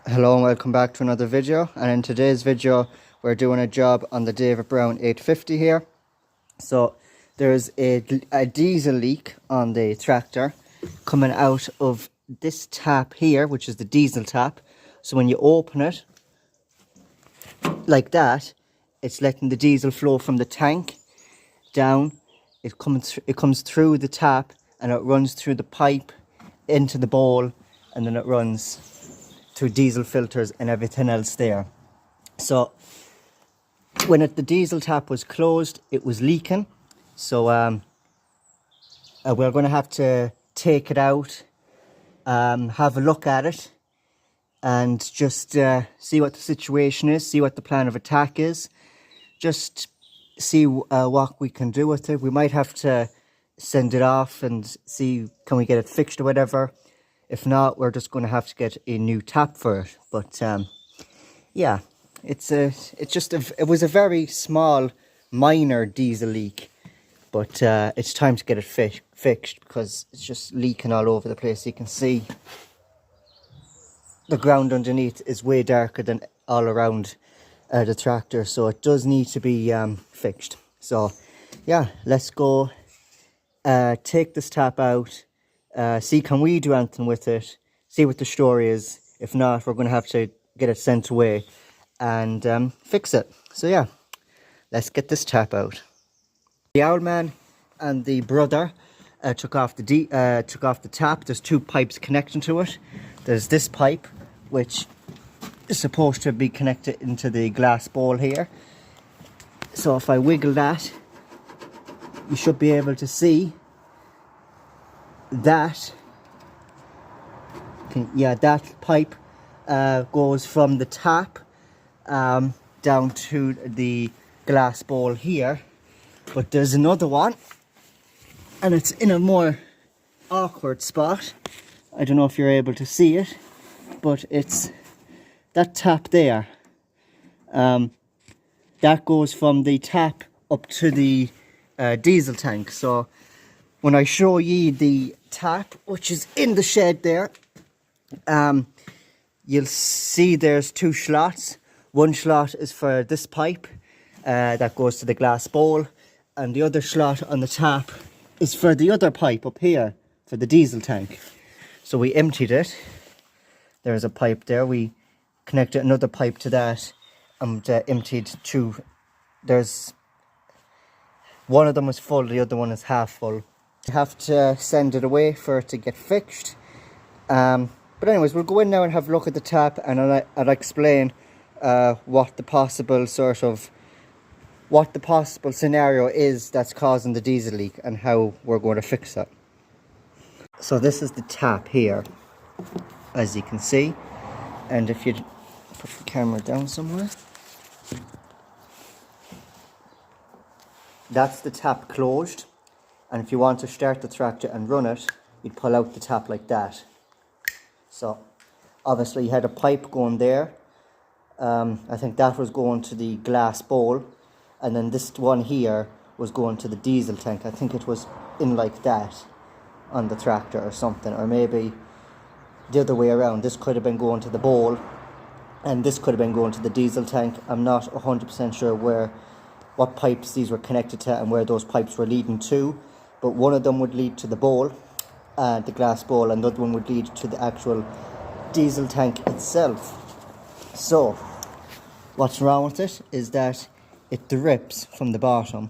Hello and welcome back to another video, and in today's video we're doing a job on the David Brown 850 here. So there's a diesel leak on the tractor coming out of this tap here, which is the diesel tap. So when you open it like that, it's letting the diesel flow from the tank down. It comes through the tap and it runs through the pipe into the bowl, and then it runs through diesel filters and everything else there. So when the diesel tap was closed, it was leaking. So we're going to have to take it out, have a look at it, and just see what the situation is, see what the plan of attack is, just see what we can do with it. We might have to send it off and see, can we get it fixed or whatever. If not, we're just going to have to get a new tap for it. But yeah, it was a very small, minor diesel leak, but it's time to get it fixed because it's just leaking all over the place. You can see the ground underneath is way darker than all around the tractor, so it does need to be fixed. So yeah, let's go take this tap out. See, can we do anything with it, see what the story is. If not, we're going to have to get it sent away and fix it. So yeah, let's get this tap out. The owl man and the brother took off the tap. There's two pipes connecting to it. There's this pipe, which is supposed to be connected into the glass bowl here. So if I wiggle that, you should be able to see that. Yeah, that pipe goes from the tap down to the glass bowl here. But there's another one, and it's in a more awkward spot. I don't know if you're able to see it, but it's that tap there. That goes from the tap up to the diesel tank. So when I show you the tap, which is in the shed there, you'll see there's two slots. One slot is for this pipe that goes to the glass bowl, and the other slot on the tap is for the other pipe up here for the diesel tank. So we emptied it. There's a pipe there. We connected another pipe to that and emptied two. There's one of them is full, the other one is half full. You have to send it away for it to get fixed. But anyways, we'll go in now and have a look at the tap, and I'll explain what the possible scenario is that's causing the diesel leak and how we're going to fix it. So this is the tap here, as you can see, and if you put the camera down somewhere, that's the tap closed. And if you want to start the tractor and run it, you'd pull out the tap like that. So obviously you had a pipe going there. I think that was going to the glass bowl, and then this one here was going to the diesel tank. I think it was in like that on the tractor or something, or maybe the other way around. This could have been going to the bowl and this could have been going to the diesel tank. I'm not 100% sure what pipes these were connected to and where those pipes were leading to, but one of them would lead to the bowl, the glass bowl, and the other one would lead to the actual diesel tank itself. So what's wrong with it is that it drips from the bottom.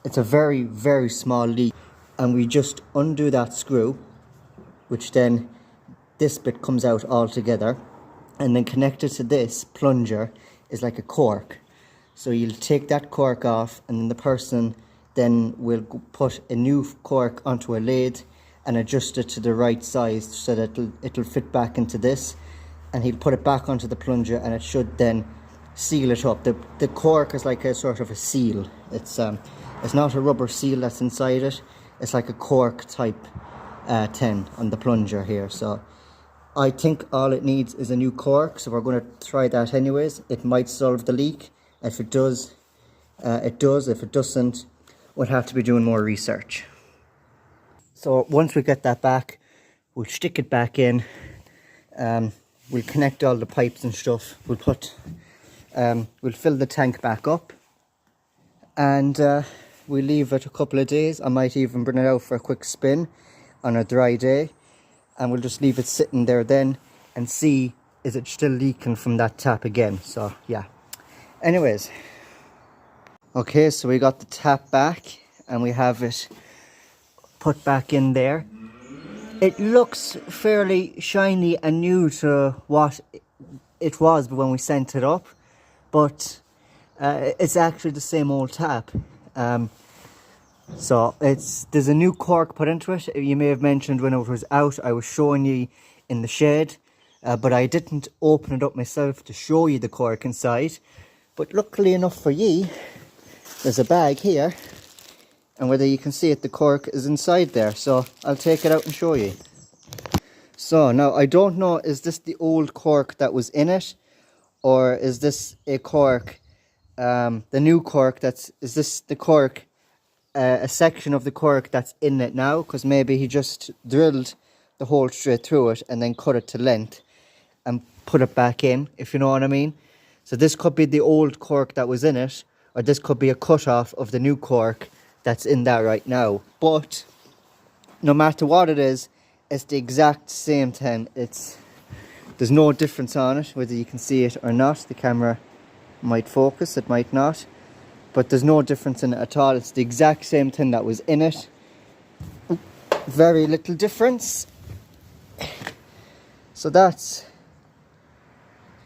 It's a very, very small leak, and we just undo that screw, which then this bit comes out altogether, and then connected to this plunger is like a cork. So you'll take that cork off, and then the person then will put a new cork onto a lathe and adjust it to the right size so that it'll fit back into this, and he'll put it back onto the plunger, and it should then seal it up. The cork is like a sort of a seal. It's not a rubber seal that's inside it. It's like a cork type tin on the plunger here. So I think all it needs is a new cork, so we're going to try that anyways. It might solve the leak. If it does, it does. If it doesn't, we'll have to be doing more research. So once we get that back, we'll stick it back in. we'll connect all the pipes and stuff. We'll fill the tank back up, and we'll leave it a couple of days. I might even bring it out for a quick spin on a dry day, and we'll just leave it sitting there then and see, is it still leaking from that tap again. So yeah, anyways, okay, so we got the tap back and we have it put back in there. It looks fairly shiny and new to what it was when we sent it up, but it's actually the same old tap. So there's a new cork put into it. You may have mentioned when it was out, I was showing you in the shed, but I didn't open it up myself to show you the cork inside. But luckily enough for ye, there's a bag here, and whether you can see it, the cork is inside there. So I'll take it out and show you. So now I don't know, is this the old cork that was in it, or is this a cork, the new cork is this the cork, a section of the cork that's in it now? Because maybe he just drilled the hole straight through it and then cut it to length and put it back in, if you know what I mean. So this could be the old cork that was in it, or this could be a cut off of the new cork that's in that right now. But no matter what it is, it's the exact same thing. There's no difference on it, whether you can see it or not. The camera might focus, it might not, but there's no difference in it at all. It's the exact same thing that was in it. Very little difference. So that's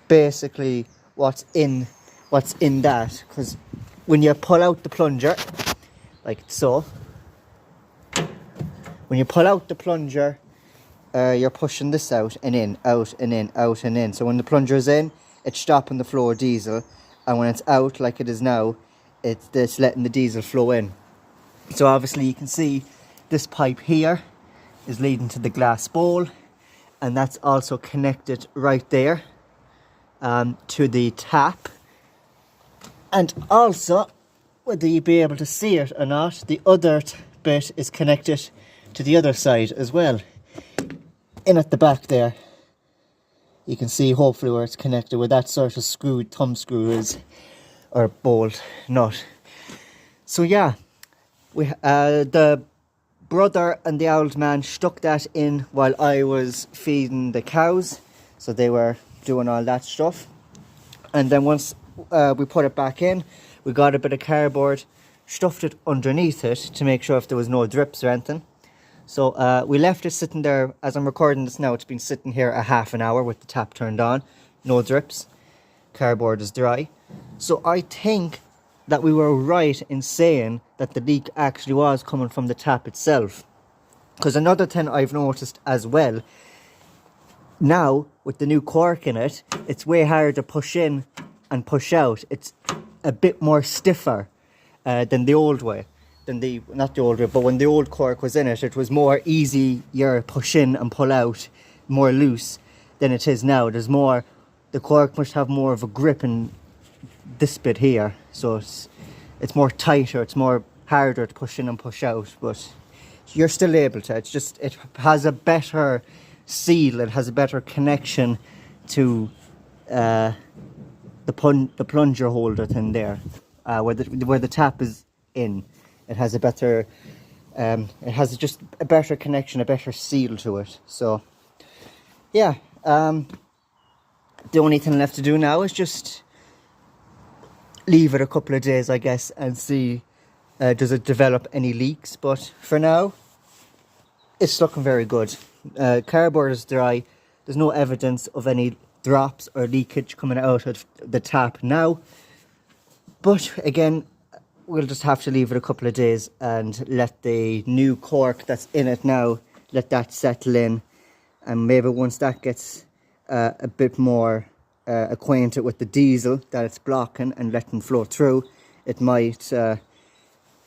basically what's in that. Because when you pull out the plunger, like so, when you pull out the plunger, you're pushing this out and in, out and in, out and in. So when the plunger is in, it's stopping the flow of diesel, and when it's out like it is now, it's letting the diesel flow in. So obviously you can see this pipe here is leading to the glass bowl, and that's also connected right there to the tap. And also, whether you be able to see it or not, the other bit is connected to the other side as well. In at the back there, you can see hopefully where it's connected, where that sort of screw, thumb screw is, or bolt, nut. So yeah, the brother and the old man stuck that in while I was feeding the cows, so they were doing all that stuff. And then once we put it back in, we got a bit of cardboard, stuffed it underneath it to make sure if there was no drips or anything. So we left it sitting there. As I'm recording this now, it's been sitting here a half an hour with the tap turned on. No drips. Cardboard is dry. So I think that we were right in saying that the leak actually was coming from the tap itself. Because another thing I've noticed as well, now with the new cork in it, it's way harder to push in and push out. It's a bit more stiffer than the old way. Not the old way, but when the old cork was in it, it was more easier push in and pull out, more loose than it is now. There's more, the cork must have more of a grip in this bit here, so it's more tighter, it's more harder to push in and push out, but you're still able to. It's just, it has a better seal, it has a better connection to the plunger holder thing there, where the tap is in. It has a better, it has just a better connection, a better seal to it. So, yeah, the only thing left to do now is just leave it a couple of days, I guess, and see, does it develop any leaks. But for now, it's looking very good. Cardboard is dry. There's no evidence of any drops or leakage coming out of the tap now. But again, we'll just have to leave it a couple of days and let the new cork that's in it now, let that settle in. And maybe once that gets a bit more acquainted with the diesel that it's blocking and letting flow through, it might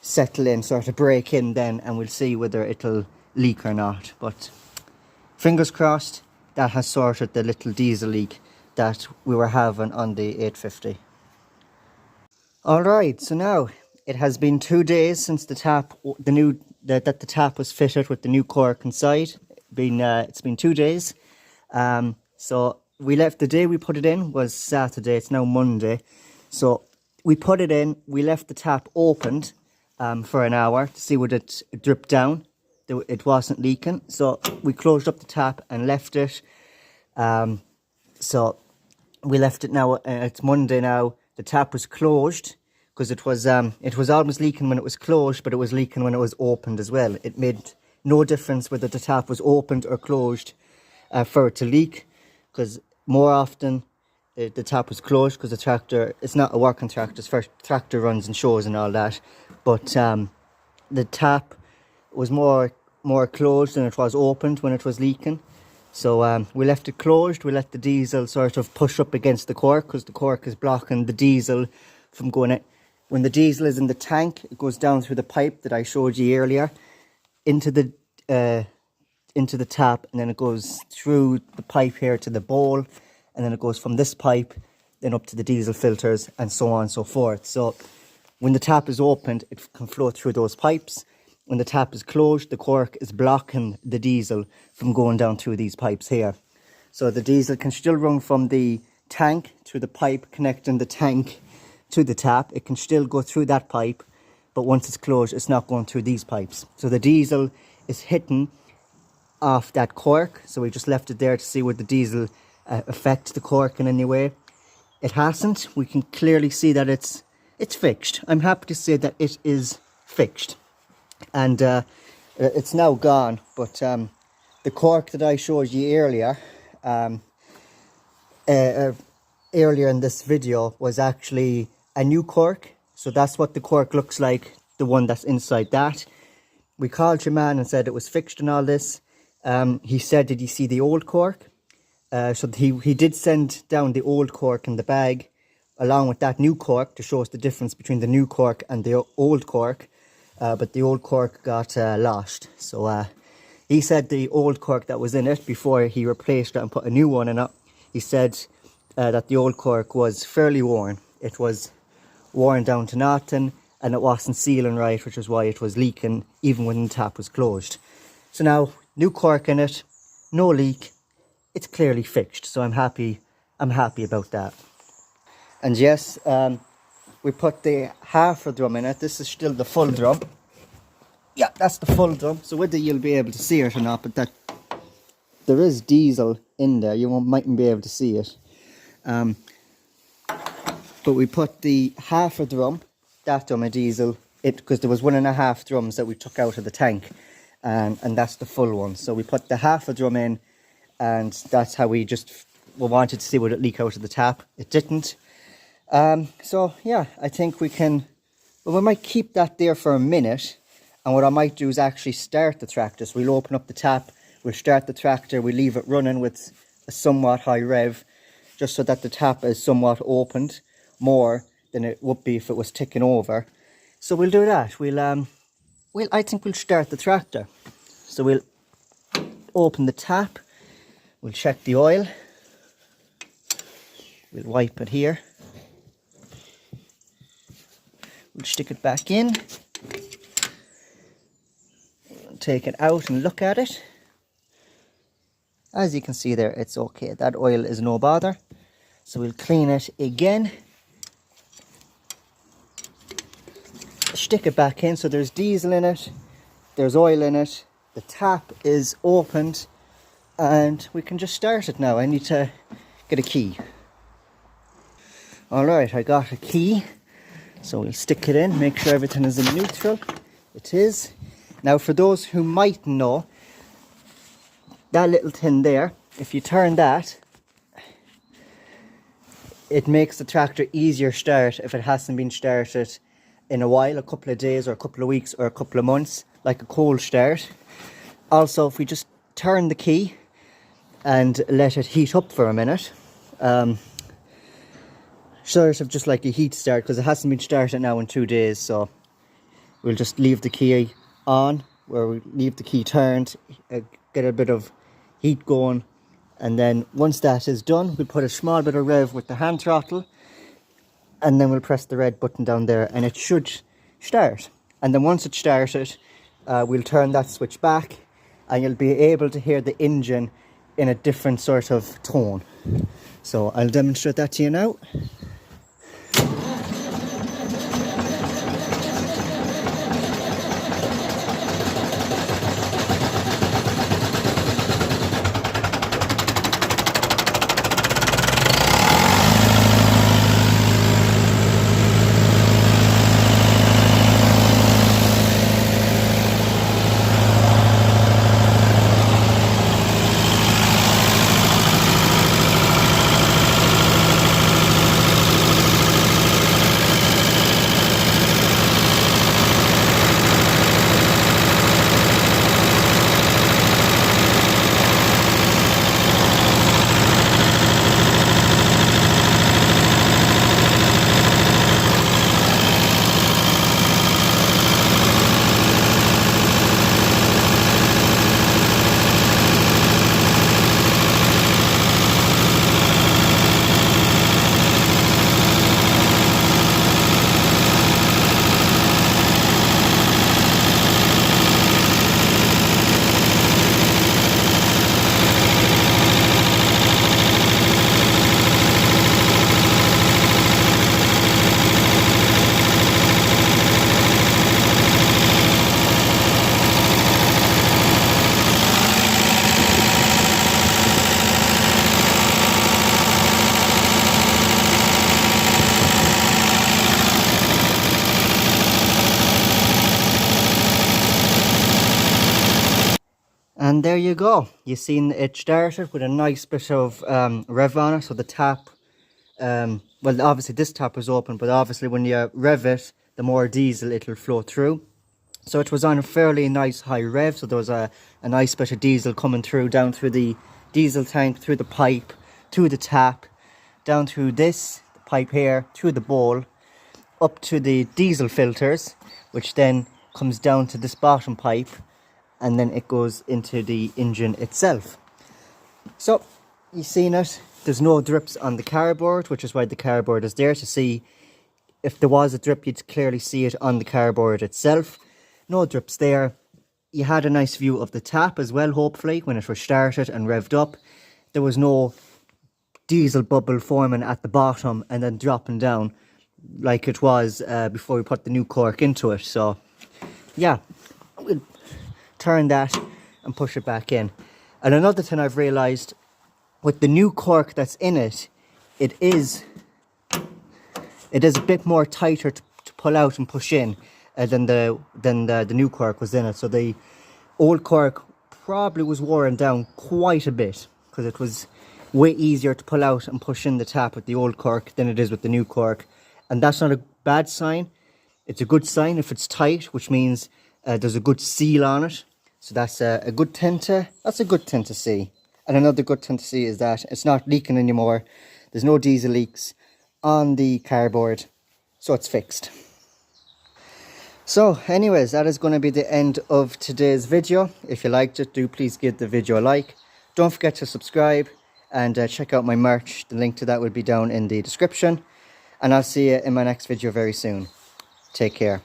settle in, sort of break in then, and we'll see whether it'll leak or not. But fingers crossed, that has sorted the little diesel leak that we were having on the 850. Alright, so now it has been 2 days since the tap, that the tap was fitted with the new cork inside. It's been 2 days. So we left, the day we put it in was Saturday, it's now Monday. So we put it in, we left the tap opened for an hour to see would it drip down. It wasn't leaking, so we closed up the tap and left it. So we left it now, it's Monday now. The tap was closed because it was almost leaking when it was closed, but it was leaking when it was opened as well. It made no difference whether the tap was opened or closed for it to leak, because more often the tap was closed because the tractor, it's not a working tractor, it's for tractor runs and shows and all that, but the tap was more closed than it was opened when it was leaking. So we left it closed. We let the diesel sort of push up against the cork, because the cork is blocking the diesel from going in. When the diesel is in the tank, it goes down through the pipe that I showed you earlier into the tap, and then it goes through the pipe here to the bowl, and then it goes from this pipe then up to the diesel filters, and so on and so forth. So when the tap is opened, it can flow through those pipes. When the tap is closed, the cork is blocking the diesel from going down through these pipes here. So the diesel can still run from the tank through the pipe connecting the tank to the tap. It can still go through that pipe, but once it's closed, it's not going through these pipes. So the diesel is hitting off that cork. So we just left it there to see would the diesel affect the cork in any way. It hasn't. We can clearly see that it's fixed. I'm happy to say that it is fixed. And it's now gone, but the cork that I showed you earlier earlier in this video was actually a new cork. So that's what the cork looks like, the one that's inside that. We called your man and said it was fixed and all this. He said, did you see the old cork? So he did send down the old cork in the bag along with that new cork to show us the difference between the new cork and the old cork. But the old cork got lost. So he said the old cork that was in it, before he replaced it and put a new one in it, he said that the old cork was fairly worn. It was worn down to nothing, and it wasn't sealing right, which is why it was leaking even when the tap was closed. So now, new cork in it, no leak, it's clearly fixed. So I'm happy about that. And yes, we put the half a drum in it. This is still the full drum. Yeah, that's the full drum. So whether you'll be able to see it or not, but that there is diesel in there. You mightn't be able to see it. But we put the half a drum, that drum of diesel, because there was 1.5 drums that we took out of the tank, and that's the full one. So we put the half a drum in, and that's how we wanted to see would it leak out of the tap. It didn't. So yeah, I think we might keep that there for a minute, and what I might do is actually start the tractor. So we'll open up the tap, we'll start the tractor, we'll leave it running with a somewhat high rev, just so that the tap is somewhat opened more than it would be if it was ticking over. So we'll do that. I think we'll start the tractor. So we'll open the tap, we'll check the oil, we'll wipe it here. We'll stick it back in, take it out and look at it. As you can see there, it's okay. That oil is no bother. So we'll clean it again. Stick it back in. So there's diesel in it, there's oil in it, the tap is opened, and we can just start it now. I need to get a key. Alright, I got a key. So we'll stick it in, make sure everything is in neutral. It is. Now for those who might know, that little tin there, if you turn that, it makes the tractor easier start if it hasn't been started in a while, a couple of days or a couple of weeks or a couple of months, like a cold start. Also, if we just turn the key and let it heat up for a minute, sort of just like a heat start, because it hasn't been started now in 2 days. So we'll just leave the key on, where we leave the key turned, get a bit of heat going, and then once that is done, we'll put a small bit of rev with the hand throttle, and then we'll press the red button down there and it should start. And then once it's started, we'll turn that switch back and you'll be able to hear the engine in a different sort of tone. So I'll demonstrate that to you now. And there you go. You seen it started with a nice bit of rev on it. So the tap, well, obviously this tap was open, but obviously when you rev it, the more diesel it'll flow through. So it was on a fairly nice high rev. So there was a nice bit of diesel coming through, down through the diesel tank, through the pipe, through the tap, down through this the pipe here, through the bowl, up to the diesel filters, which then comes down to this bottom pipe, and then it goes into the engine itself. So you've seen it. There's no drips on the cardboard, which is why the cardboard is there to see if there was a drip. You'd clearly see it on the cardboard itself. No drips there. You had a nice view of the tap as well, hopefully, when it was started and revved up. There was no diesel bubble forming at the bottom and then dropping down like it was before we put the new cork into it. So yeah, we'll turn that and push it back in. And another thing I've realized with the new cork that's in it, it is a bit more tighter to pull out and push in than the new cork was in it. So the old cork probably was worn down quite a bit because it was way easier to pull out and push in the tap with the old cork than it is with the new cork. And that's not a bad sign. It's a good sign if it's tight, which means there's a good seal on it. So that's a good thing to see. And another good thing to see is that it's not leaking anymore. There's no diesel leaks on the cardboard, so it's fixed. So anyways, that is going to be the end of today's video. If you liked it, do please give the video a like. Don't forget to subscribe and check out my merch. The link to that will be down in the description. And I'll see you in my next video very soon. Take care.